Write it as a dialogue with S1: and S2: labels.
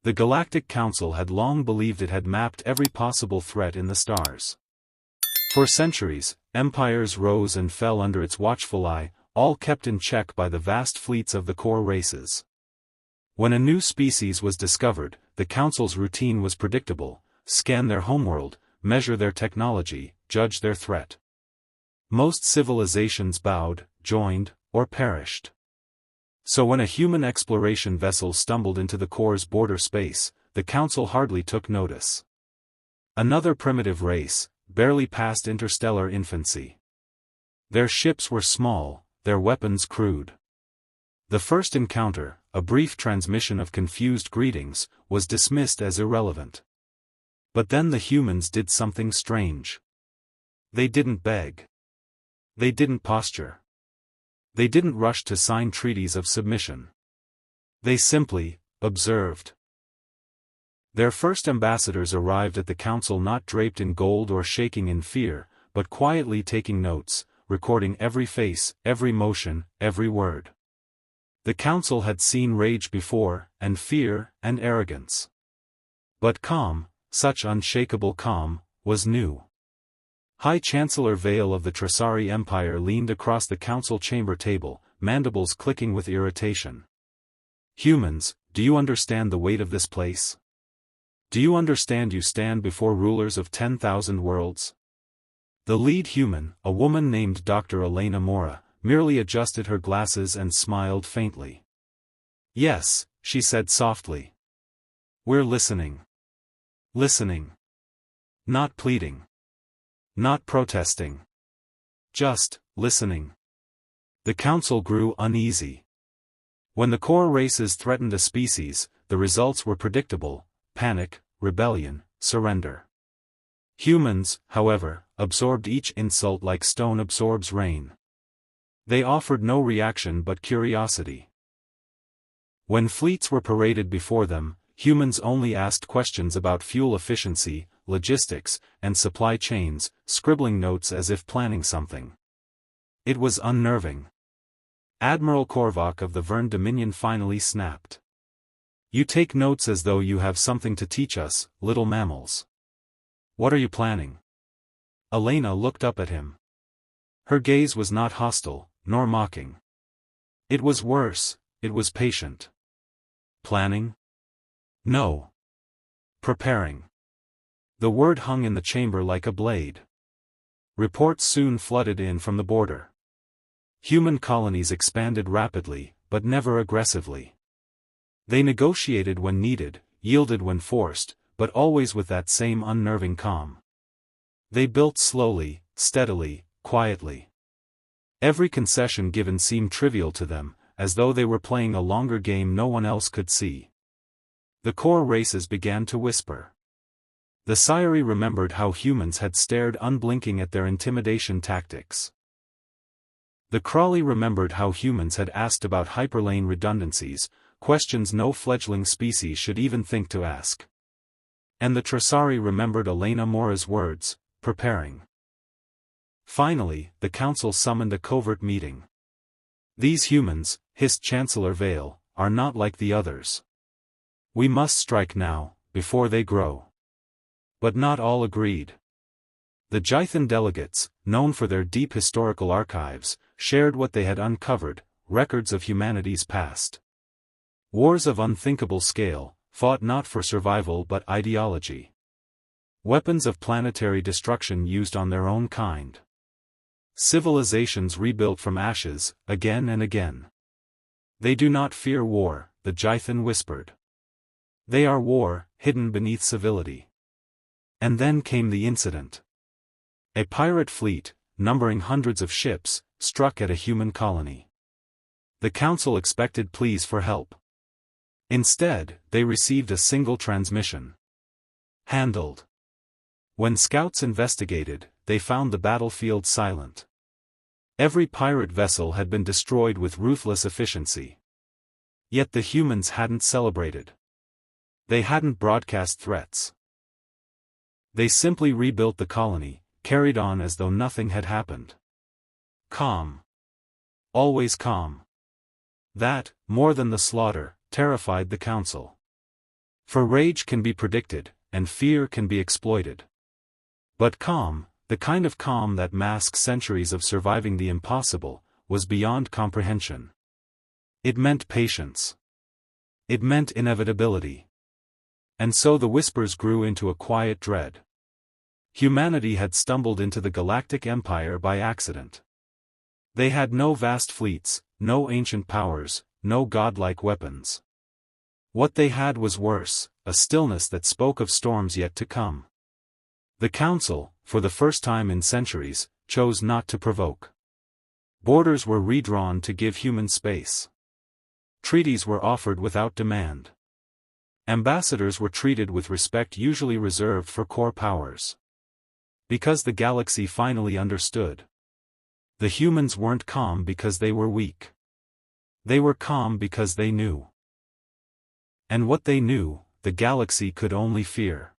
S1: The Galactic Council had long believed it had mapped every possible threat in the stars. For centuries, empires rose and fell under its watchful eye, all kept in check by the vast fleets of the core races. When a new species was discovered, the Council's routine was predictable: scan their homeworld, measure their technology, judge their threat. Most civilizations bowed, joined, or perished. So when a human exploration vessel stumbled into the core's border space, the Council hardly took notice. Another primitive race, barely past interstellar infancy. Their ships were small, their weapons crude. The first encounter, a brief transmission of confused greetings, was dismissed as irrelevant. But then the humans did something strange. They didn't beg. They didn't posture. They didn't rush to sign treaties of submission. They simply observed. Their first ambassadors arrived at the Council not draped in gold or shaking in fear, but quietly taking notes, recording every face, every motion, every word. The Council had seen rage before, and fear, and arrogance. But calm, such unshakable calm, was new. High Chancellor Vale of the Tresari Empire leaned across the Council chamber table, mandibles clicking with irritation. Humans, do you understand the weight of this place? Do you understand you stand before rulers of 10,000 worlds? The lead human, a woman named Dr. Elena Mora, merely adjusted her glasses and smiled faintly. Yes, she said softly. We're listening. Listening. Not pleading. Not protesting. Just listening. The Council grew uneasy. When the core races threatened a species, the results were predictable: panic, rebellion, surrender. Humans, however, absorbed each insult like stone absorbs rain. They offered no reaction but curiosity. When fleets were paraded before them, humans only asked questions about fuel efficiency, logistics, and supply chains, scribbling notes as if planning something. It was unnerving. Admiral Korvac of the Verne Dominion finally snapped. You take notes as though you have something to teach us, little mammals. What are you planning? Elena looked up at him. Her gaze was not hostile, nor mocking. It was worse, it was patient. Planning? No. Preparing. The word hung in the chamber like a blade. Reports soon flooded in from the border. Human colonies expanded rapidly, but never aggressively. They negotiated when needed, yielded when forced, but always with that same unnerving calm. They built slowly, steadily, quietly. Every concession given seemed trivial to them, as though they were playing a longer game no one else could see. The core races began to whisper. The Sciari remembered how humans had stared unblinking at their intimidation tactics. The Crawley remembered how humans had asked about hyperlane redundancies, questions no fledgling species should even think to ask. And the Tresari remembered Elena Mora's words, preparing. Finally, the Council summoned a covert meeting. These humans, hissed Chancellor Vale, are not like the others. We must strike now, before they grow. But not all agreed. The Jythan delegates, known for their deep historical archives, shared what they had uncovered: records of humanity's past. Wars of unthinkable scale, fought not for survival but ideology. Weapons of planetary destruction used on their own kind. Civilizations rebuilt from ashes, again and again. They do not fear war, the Jythan whispered. They are war, hidden beneath civility. And then came the incident. A pirate fleet, numbering hundreds of ships, struck at a human colony. The Council expected pleas for help. Instead, they received a single transmission. Handled. When scouts investigated, they found the battlefield silent. Every pirate vessel had been destroyed with ruthless efficiency. Yet the humans hadn't celebrated. They hadn't broadcast threats. They simply rebuilt the colony, carried on as though nothing had happened. Calm. Always calm. That, more than the slaughter, terrified the Council. For rage can be predicted, and fear can be exploited. But calm, the kind of calm that masks centuries of surviving the impossible, was beyond comprehension. It meant patience. It meant inevitability. And so the whispers grew into a quiet dread. Humanity had stumbled into the Galactic Empire by accident. They had no vast fleets, no ancient powers, no godlike weapons. What they had was worse, a stillness that spoke of storms yet to come. The Council, for the first time in centuries, chose not to provoke. Borders were redrawn to give humans space. Treaties were offered without demand. Ambassadors were treated with respect usually reserved for core powers. Because the galaxy finally understood. The humans weren't calm because they were weak. They were calm because they knew. And what they knew, the galaxy could only fear.